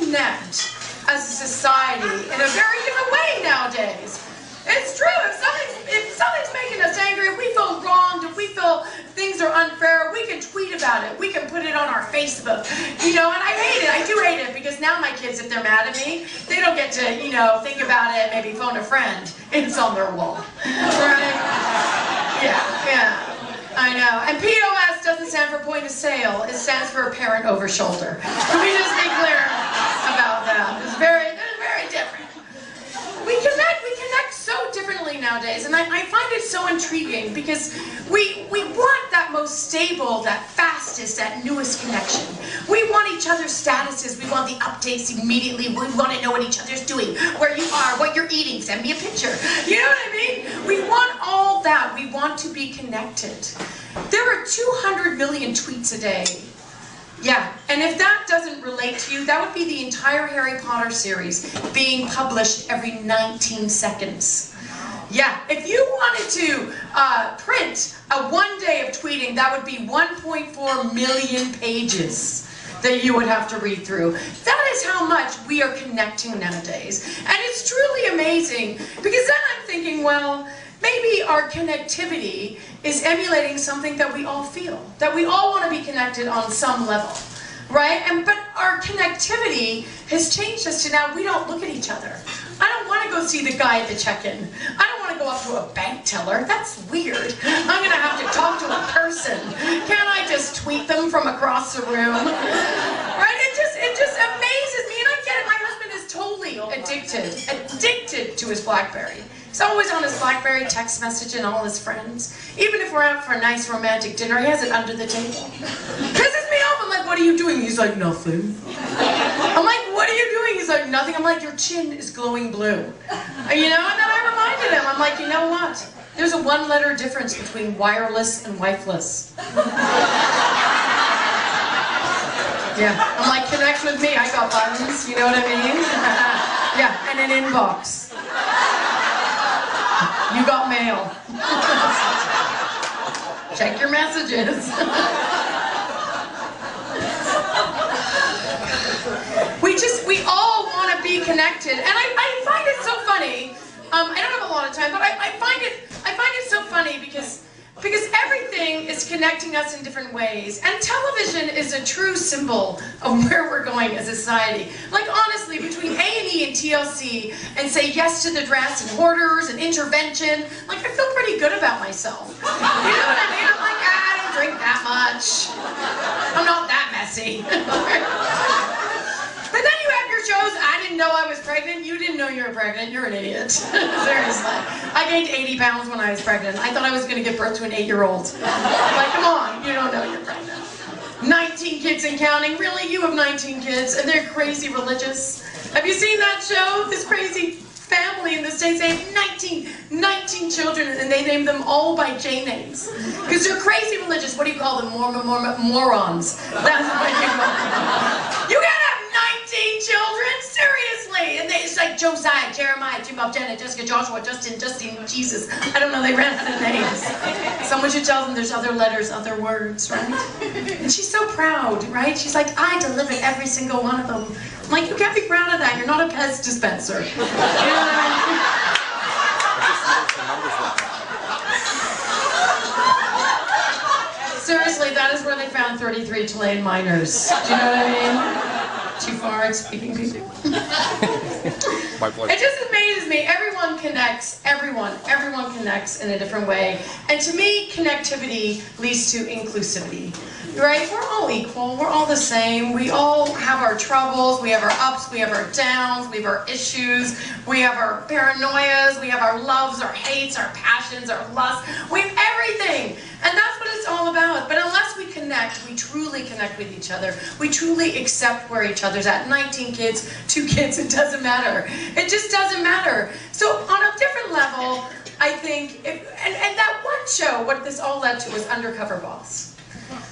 connect as a society in a very different way nowadays. It's true. If something's making us angry, if we feel wronged, if we feel things are unfair, we can tweet about it. We can put it on our Facebook. You know, and I hate it. I do hate it because now my kids, if they're mad at me, they don't get to, you know, think about it, maybe phone a friend. It's on their wall. Right? Yeah. I know. And POS doesn't stand for point of sale. It stands for parent over shoulder. Can we just be clear about that? It's very different. We connect so differently nowadays, and I find it so intriguing because we want that most stable, that fastest, that newest connection. We want each other's statuses, we want the updates immediately, we want to know what each other's doing, where you are, what you're eating, send me a picture. You know what I mean? We want all that, we want to be connected. There are 200 million tweets a day. Yeah, and if that doesn't relate to you, that would be the entire Harry Potter series being published every 19 seconds. Yeah, if you wanted to print a 1 day of tweeting, that would be 1.4 million pages that you would have to read through. That is how much we are connecting nowadays. And it's truly amazing, because then I'm thinking, well, maybe our connectivity is emulating something that we all feel, that we all want to be connected on some level, right? But our connectivity has changed us to now we don't look at each other. I don't want to go see the guy at the check-in. I don't want to go up to a bank teller. That's weird. I'm going to have to talk to a person. Can't I just tweet them from across the room? Right? It just amazes me, and I get it. My husband is totally addicted to his BlackBerry. He's always on his BlackBerry text messaging all his friends. Even if we're out for a nice romantic dinner, he has it under the table. Pisses me off. I'm like, what are you doing? He's like, nothing. I'm like, what are you doing? He's like, nothing. I'm like, your chin is glowing blue. You know, and then I reminded him, I'm like, you know what? There's a one-letter difference between wireless and wifeless. Yeah, I'm like, connect with me. I got buttons, you know what I mean? Yeah, and an inbox. You got mail. Check your messages. We all want to be connected, and I find it so funny. I don't have a lot of time, but I find it so funny because everything is connecting us in different ways, and television is a true symbol of where we're going as a society. Like honestly, between A&E and TLC, and say yes to the dress and Hoarders and Intervention, like I feel pretty good about myself. You know what I mean? I'm like, I don't drink that much. I'm not that messy. But then you have your shows, I didn't know I was pregnant, you didn't know you were pregnant, you're an idiot. Seriously. I gained 80 pounds when I was pregnant. I thought I was going to give birth to an 8-year-old. Like, come on, you don't know you're pregnant. 19 kids and counting. Really? You have 19 kids and they're crazy religious. Have you seen that show? This crazy family in the States, they have 19 children and they named them all by J names. Because they're crazy religious. What do you call them? Morons. That's what you call them. You gotta have 19 children? Seriously! And it's like Josiah, Jeremiah, Jim, Bob, Janet, Jessica, Joshua, Justin, Jesus. I don't know, they ran out of names. Someone should tell them there's other letters, other words, right? And she's so proud, right? She's like, I delivered every single one of them. I'm like, you can't be proud of that. You're not a Pez dispenser. You know what I mean? Seriously, that is where they found 33 Chilean miners. Do you know what I mean? Too far speaking people. My pleasure. It just amazes me. Everyone connects. Everyone connects in a different way. And to me, connectivity leads to inclusivity. Right? We're all equal. We're all the same. We all have our troubles. We have our ups. We have our downs. We have our issues. We have our paranoias. We have our loves, our hates, our passions, our lusts. We have everything. And that's what it's all about. But unless we connect, we truly connect with each other. We truly accept where each other's at. 19 kids, 2 kids, it doesn't matter. It just doesn't matter. So on a different level, I think, and that one show, what this all led to was Undercover Boss.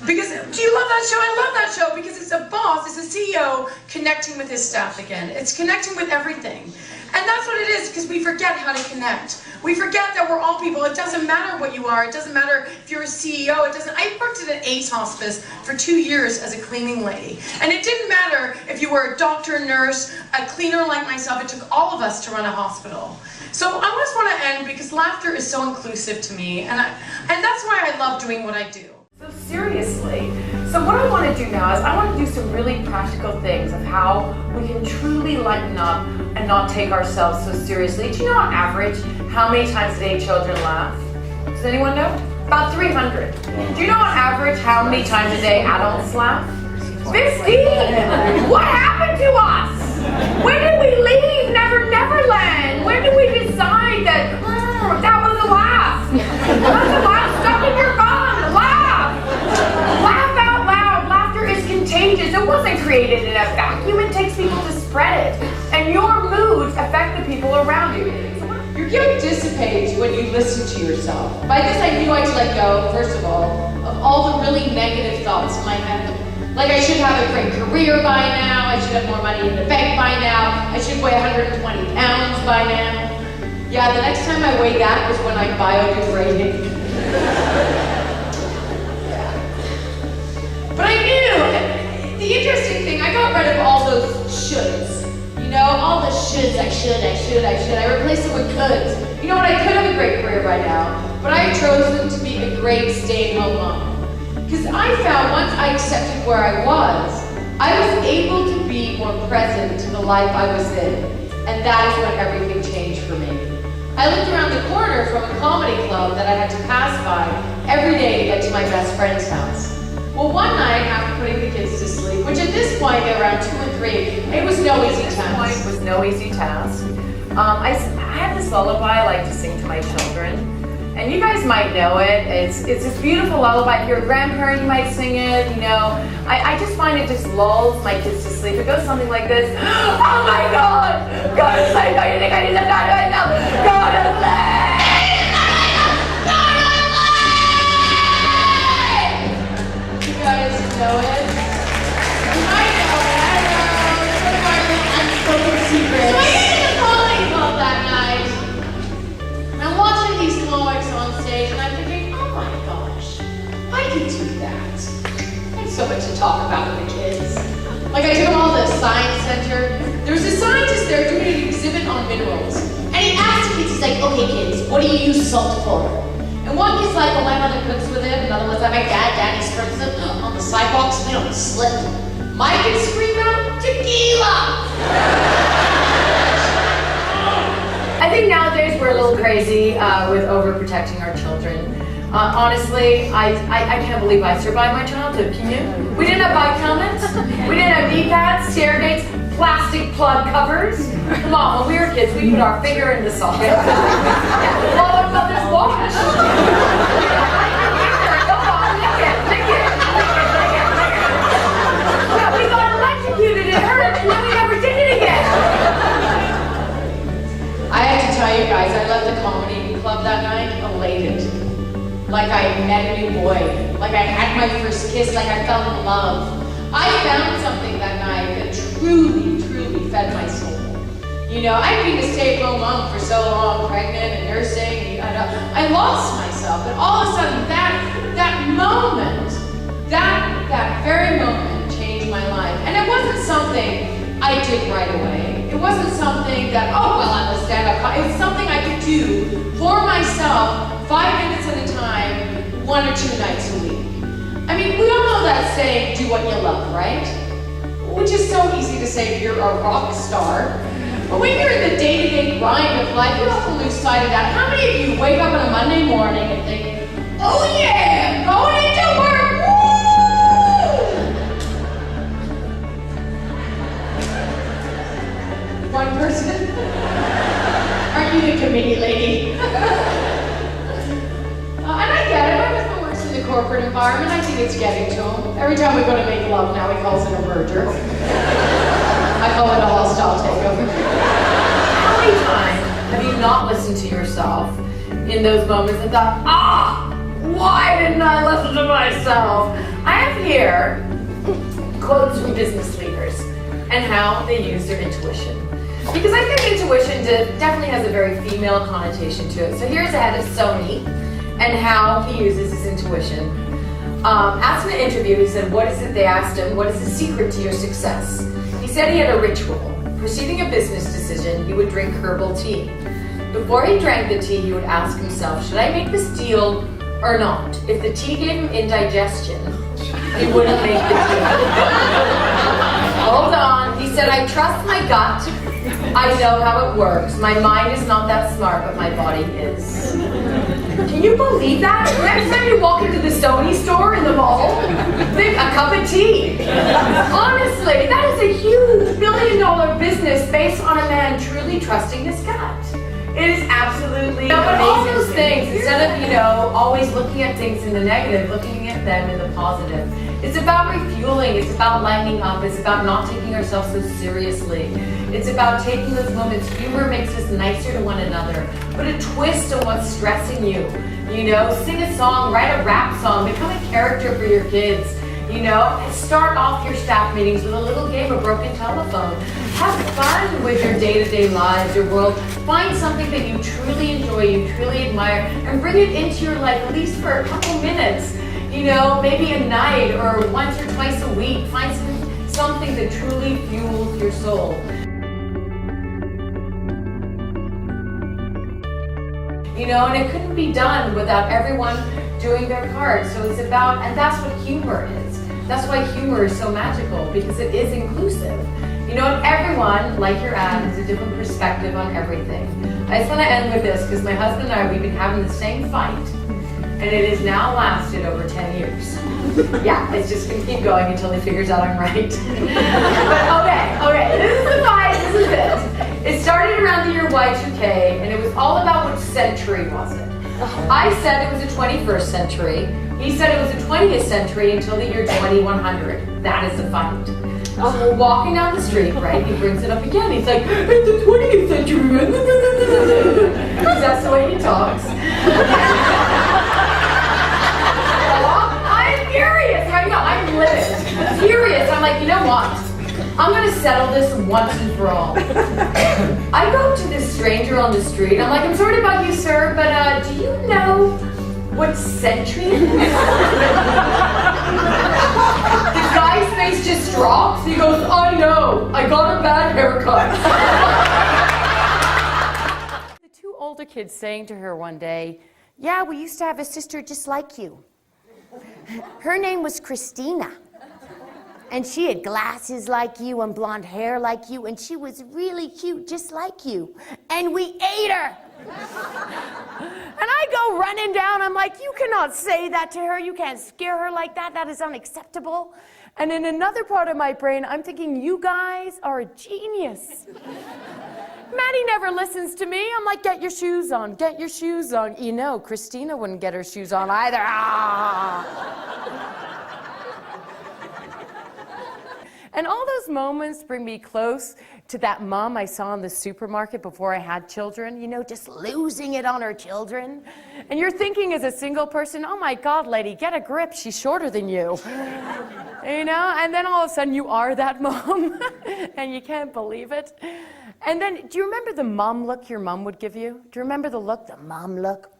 Because, do you love that show? I love that show because it's a boss, it's a CEO connecting with his staff again. It's connecting with everything. And that's what it is, because we forget how to connect. We forget that we're all people. It doesn't matter what you are. It doesn't matter if you're a CEO. I worked at an AIDS hospice for 2 years as a cleaning lady. And it didn't matter if you were a doctor, nurse, a cleaner like myself. It took all of us to run a hospital. So I just want to end because laughter is so inclusive to me. And that's why I love doing what I do. So seriously, so what I want to do now is I want to do some really practical things of how we can truly lighten up and not take ourselves so seriously. Do you know on average how many times a day children laugh? Does anyone know? About 300. Do you know on average how many times a day adults laugh? 15! What happened to us? When did we leave Neverland? When did we decide that that was a laugh? That's a laugh stuck in your bum. Laugh out loud. Laughter is contagious. It wasn't created in a vacuum. It takes people to spread it. And your moods affect the people around you. Your guilt dissipates when you listen to yourself. By this I knew I had to let go, first of all the really negative thoughts in my head. Like I should have a great career by now, I should have more money in the bank by now, I should weigh 120 pounds by now. Yeah, the next time I weighed that was when I biodegraded. But I knew, the interesting thing, I got rid of all those shoulds. You know, all the shoulds, I should. I replaced them with coulds. You know what, I could have a great career by now, but I've chosen to be a great stay-at-home mom. Because I found once I accepted where I was able to be more present to the life I was in. And that is when everything changed for me. I looked around the corner from a comedy club that I had to pass by every day to get to my best friend's house. Well, one night after putting the kids to sleep, which at this point they're around 2 and 3, it was no easy task. It was no easy task. I had this lullaby I like to sing to my children. And you guys might know it. It's this beautiful lullaby. If you're a grandparent, you might sing it, you know. I just find it just lulls my kids to sleep. It goes something like this. Oh my God! Go to sleep! Don't you think I need to die right now? Go to sleep! Go to sleep! You guys know it? You might know it. I know. It's one of our unspoken secrets. So I get to the comedy club that night. I'm watching these comics on stage and I'm thinking, oh my gosh, I could do that. There's so much to talk about with the kids. Like I took them all to the science center. There was a scientist there doing an exhibit on minerals. And he asked the kids, he's like, okay kids, what do you use salt for? And one kid's like, well my mother cooks with it. Another one's like, my daddy sprinkles it on the sidewalk so they don't slip. My kids scream out, tequila! I think nowadays we're a little crazy with overprotecting our children. Honestly, I can't believe I survived my childhood, can you? We didn't have bike helmets, we didn't have knee pads, stair gates, plastic plug covers. Come on, when we were kids, we put our finger in the socket. While our mothers washed. Come on, lick it. Yeah, we got electrocuted, it hurt, and then we never did it again. I have to tell you guys, I left the comedy club that night elated. Like I met a new boy. Like I had my first kiss, like I fell in love. I found something that night that truly fed my soul. You know, I'd been a stay-at-home mom for so long, pregnant and nursing, and I lost myself. And all of a sudden, that moment, that very moment changed my life. And it wasn't something I did right away. It wasn't something that, oh, well, I'm a stand-up comic. It was something I could do for myself 5 minutes at a time, 1 or 2 nights a week. I mean, we all know that saying, do what you love, right? Which is so easy to say if you're a rock star. But when you're in the day-to-day grind of life, you often lose sight of that. How many of you wake up on a Monday morning and think, oh yeah, going into work, woo! One person? Aren't you the committee lady? And I get it, my husband works in the corporate environment, I think it's getting to him. Every time we go to make love now, he calls it a merger. I call it a hostile takeover. How many times have you not listened to yourself in those moments and thought, why didn't I listen to myself? I have here quotes from business leaders and how they use their intuition. Because I think intuition definitely has a very female connotation to it. So here's a head of Sony and how he uses his intuition. Asked in an interview, he said, what is it? They asked him, what is the secret to your success? He said he had a ritual. Preceding a business decision, he would drink herbal tea. Before he drank the tea, he would ask himself, should I make this deal or not? If the tea gave him indigestion, he wouldn't make the tea. Hold on. He said, I trust my gut. I know how it works. My mind is not that smart, but my body is. Can you believe that? Next time you walk into the Sony store in the mall, think a cup of tea. Honestly, that is a huge billion-dollar business based on a man truly trusting his gut. It is absolutely amazing. But all those things, instead of, always looking at things in the negative, looking at them in the positive. It's about refueling, it's about lightening up, it's about not taking ourselves so seriously. It's about taking those moments. Humor makes us nicer to one another. Put a twist on what's stressing you. Sing a song, write a rap song, become a character for your kids. Start off your staff meetings with a little game of broken telephone. Have fun with your day-to-day lives, your world. Find something that you truly enjoy, you truly admire, and bring it into your life at least for a couple minutes. Maybe a night or once or twice a week. Find something that truly fuels your soul. And it couldn't be done without everyone doing their part. So it's about, and that's what humor is. That's why humor is so magical, because it is inclusive. And everyone, like your ad, has a different perspective on everything. I just want to end with this, because my husband and I, we've been having the same fight, and it has now lasted over 10 years. Yeah, it's just going to keep going until he figures out I'm right. But okay, this is the fight, this is it. It started around the year Y2K, and it was all about which century was it. I said it was the 21st century. He said it was the 20th century until the year 2100. That is the fight. So we're walking down the street, right? He brings it up again. He's like, it's the 20th century. Because that's the way he talks. I'm furious right now. I'm livid. Furious. I'm like, you know what? I'm going to settle this once and for all. I go up to this stranger on the street. I'm like, I'm sorry to bug you, sir, but do you know what century it is? The guy's face just drops. He goes, I know. I got a bad haircut. The two older kids saying to her one day, yeah, we used to have a sister just like you. Her name was Christina. And she had glasses like you and blonde hair like you, and she was really cute just like you. And we ate her. And I go running down, I'm like, you cannot say that to her. You can't scare her like that. That is unacceptable. And in another part of my brain, I'm thinking, you guys are a genius. Maddie never listens to me. I'm like, get your shoes on, get your shoes on. Christina wouldn't get her shoes on either. And all those moments bring me close to that mom I saw in the supermarket before I had children, just losing it on her children. And you're thinking as a single person, oh my God, lady, get a grip, she's shorter than you. And then all of a sudden you are that mom, and you can't believe it. And then, do you remember the mom look your mom would give you? Do you remember the look, the mom look?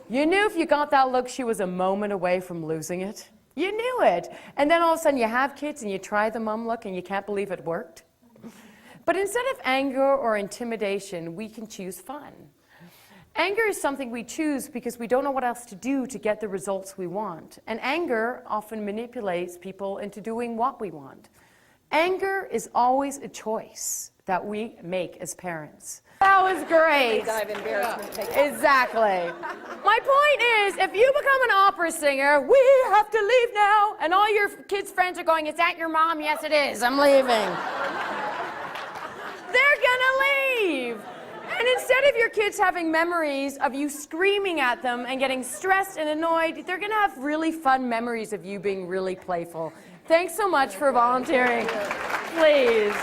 You knew if you got that look, she was a moment away from losing it. You knew it. And then all of a sudden you have kids and you try the mom look and you can't believe it worked. But instead of anger or intimidation, we can choose fun. Anger is something we choose because we don't know what else to do to get the results we want. And anger often manipulates people into doing what we want. Anger is always a choice that we make as parents. That was great. Exactly. My point is, if you become an opera singer, we have to leave now, and all your kids' friends are going, is that your mom? Yes, it is. I'm leaving. They're gonna leave. And instead of your kids having memories of you screaming at them and getting stressed and annoyed, they're gonna have really fun memories of you being really playful. Thanks so much for volunteering. Please.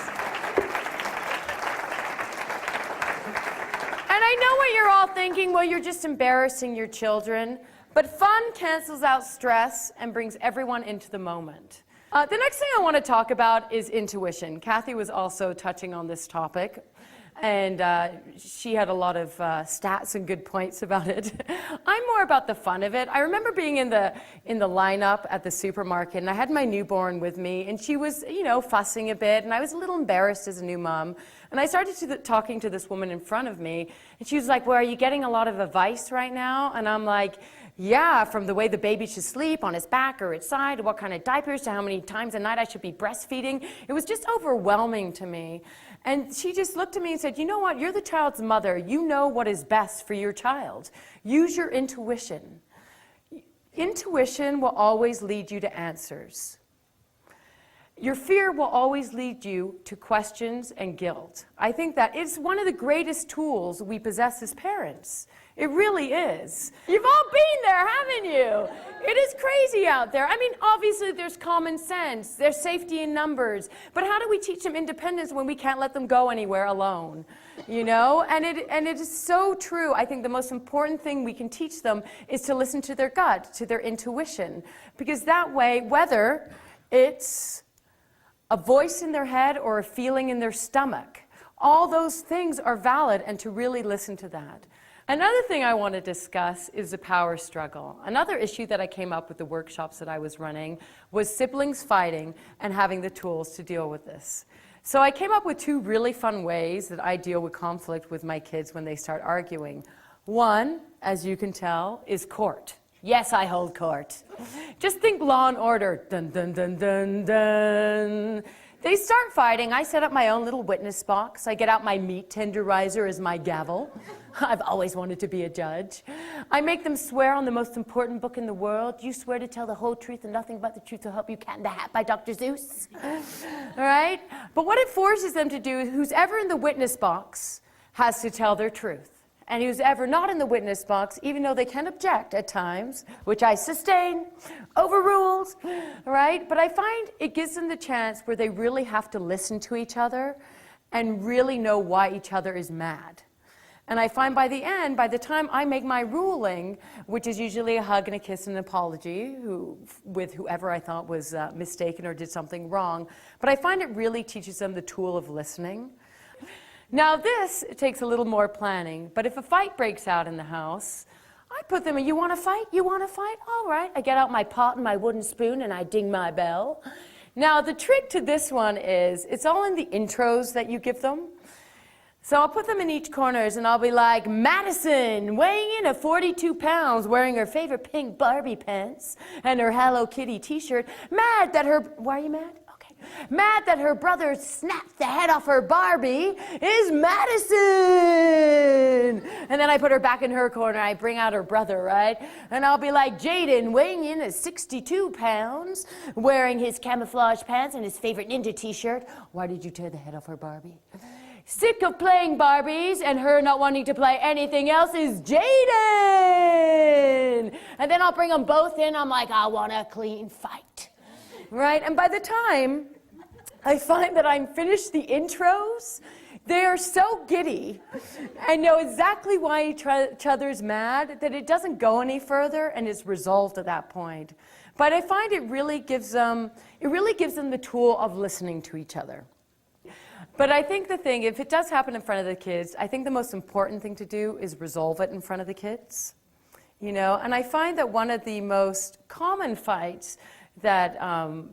And I know what you're all thinking, well, you're just embarrassing your children. But fun cancels out stress and brings everyone into the moment. The next thing I want to talk about is intuition. Kathy was also touching on this topic, and she had a lot of stats and good points about it. I'm more about the fun of it. I remember being in the lineup at the supermarket, and I had my newborn with me, and she was, fussing a bit, and I was a little embarrassed as a new mom. And I started talking to this woman in front of me, and she was like, well, are you getting a lot of advice right now? And I'm like, yeah, from the way the baby should sleep, on its back or its side, what kind of diapers, to how many times a night I should be breastfeeding. It was just overwhelming to me. And she just looked at me and said, you know what, you're the child's mother. You know what is best for your child. Use your intuition. Intuition will always lead you to answers. Your fear will always lead you to questions and guilt. I think that it's one of the greatest tools we possess as parents. It really is. You've all been there, haven't you? It is crazy out there. I mean, obviously there's common sense, there's safety in numbers, but how do we teach them independence when we can't let them go anywhere alone? And it is so true. I think the most important thing we can teach them is to listen to their gut, to their intuition, because that way, whether it's a voice in their head or a feeling in their stomach, all those things are valid, and to really listen to that. Another thing I want to discuss is the power struggle. Another issue that I came up with the workshops that I was running was siblings fighting and having the tools to deal with this. So I came up with 2 really fun ways that I deal with conflict with my kids when they start arguing. One, as you can tell, is court. Yes, I hold court. Just think Law and Order. Dun, dun, dun, dun, dun. They start fighting. I set up my own little witness box. I get out my meat tenderizer as my gavel. I've always wanted to be a judge. I make them swear on the most important book in the world. You swear to tell the whole truth and nothing but the truth to help you cat in the hat by Dr. Seuss. All right? But what it forces them to do is who's ever in the witness box has to tell their truth. And who's ever not in the witness box, even though they can object at times, which I sustain, overruled, right? But I find it gives them the chance where they really have to listen to each other and really know why each other is mad. And I find by the end, by the time I make my ruling, which is usually a hug and a kiss and an apology with whoever I thought was mistaken or did something wrong, but I find it really teaches them the tool of listening. Now this takes a little more planning, but if a fight breaks out in the house, I put them in, you want to fight? You want to fight? All right. I get out my pot and my wooden spoon and I ding my bell. Now the trick to this one is, it's all in the intros that you give them. So I'll put them in each corners and I'll be like, Madison, weighing in at 42 pounds, wearing her favorite pink Barbie pants and her Hello Kitty t-shirt, mad that her, why are you mad? Mad that her brother snapped the head off her Barbie is Madison. And then I put her back in her corner. I bring out her brother, right? And I'll be like, Jaden, weighing in at 62 pounds, wearing his camouflage pants and his favorite ninja t-shirt. Why did you tear the head off her Barbie? Sick of playing Barbies and her not wanting to play anything else is Jaden. And then I'll bring them both in. I'm like, I want a clean fight. Right? And by the time I find that I'm finished the intros, they are so giddy and know exactly why each other's mad that it doesn't go any further and is resolved at that point. But I find it really gives them the tool of listening to each other. But I think the thing, if it does happen in front of the kids, I think the most important thing to do is resolve it in front of the kids. And I find that one of the most common fights that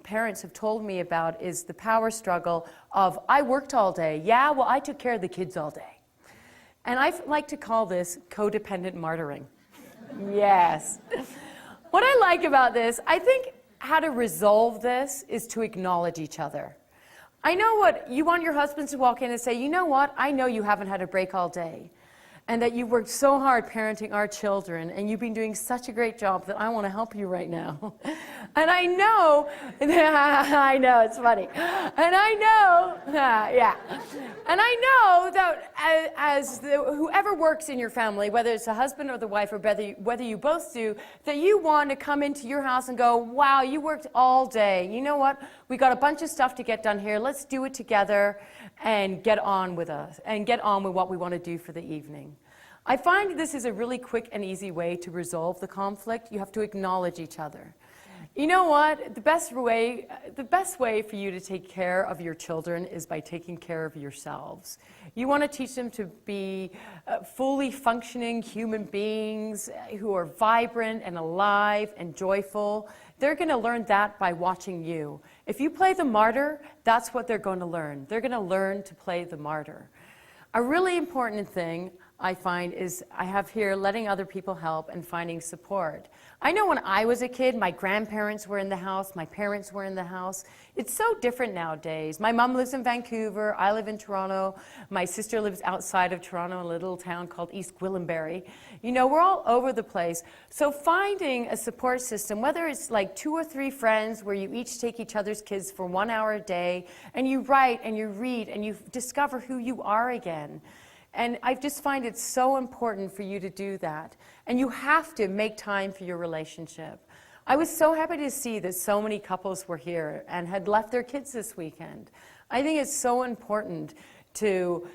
parents have told me about is the power struggle of, I worked all day. Yeah, well, I took care of the kids all day. And I like to call this codependent martyring. Yes. What I like about this, I think how to resolve this is to acknowledge each other. I know what, you want your husbands to walk in and say, you know what, I know you haven't had a break all day. And that you worked so hard parenting our children, and you've been doing such a great job that I want to help you right now. And I know, I know, it's funny. And I know, yeah. And I know that whoever works in your family, whether it's the husband or the wife, or whether you both do, that you want to come into your house and go, wow, you worked all day. You know what? We got a bunch of stuff to get done here. Let's do it together and get on with what we want to do for the evening. I find this is a really quick and easy way to resolve the conflict. You have to acknowledge each other. You know what? The best way for you to take care of your children is by taking care of yourselves. You want to teach them to be fully functioning human beings who are vibrant and alive and joyful. They're going to learn that by watching you. If you play the martyr, that's what they're going to learn. They're going to learn to play the martyr. A really important thing I find is I have here letting other people help and finding support. I know when I was a kid, my grandparents were in the house, my parents were in the house. It's so different nowadays. My mom lives in Vancouver, I live in Toronto, my sister lives outside of Toronto, a little town called East Gwillimbury. You know, we're all over the place. So finding a support system, whether it's like 2 or 3 friends where you each take each other's kids for 1 hour a day, and you write and you read and you discover who you are again. And I just find it so important for you to do that. And you have to make time for your relationship. I was so happy to see that so many couples were here and had left their kids this weekend. I think it's so important to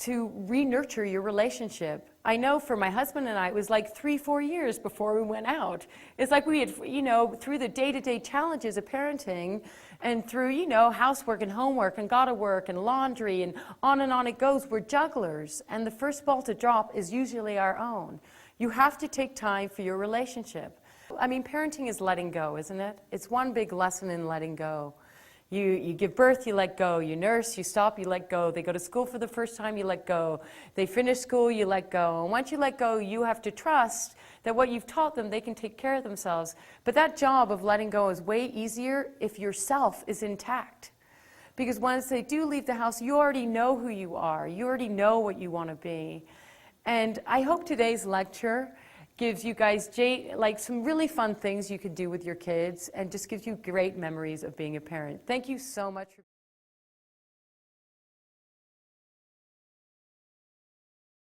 re-nurture your relationship. I know for my husband and I, it was like 3-4 years before we went out. It's like we had, you know, through the day-to-day challenges of parenting and through, you know, housework and homework and gotta work and laundry and on it goes, we're jugglers. And the first ball to drop is usually our own. You have to take time for your relationship. I mean, parenting is letting go, isn't it? It's one big lesson in letting go. You give birth, you let go. You nurse, you stop, you let go. They go to school for the first time, you let go. They finish school, you let go. And once you let go, you have to trust that what you've taught them, they can take care of themselves. But that job of letting go is way easier if yourself is intact. Because once they do leave the house, you already know who you are. You already know what you want to be. And I hope today's lecture gives you guys like some really fun things you could do with your kids and just gives you great memories of being a parent. Thank you so much for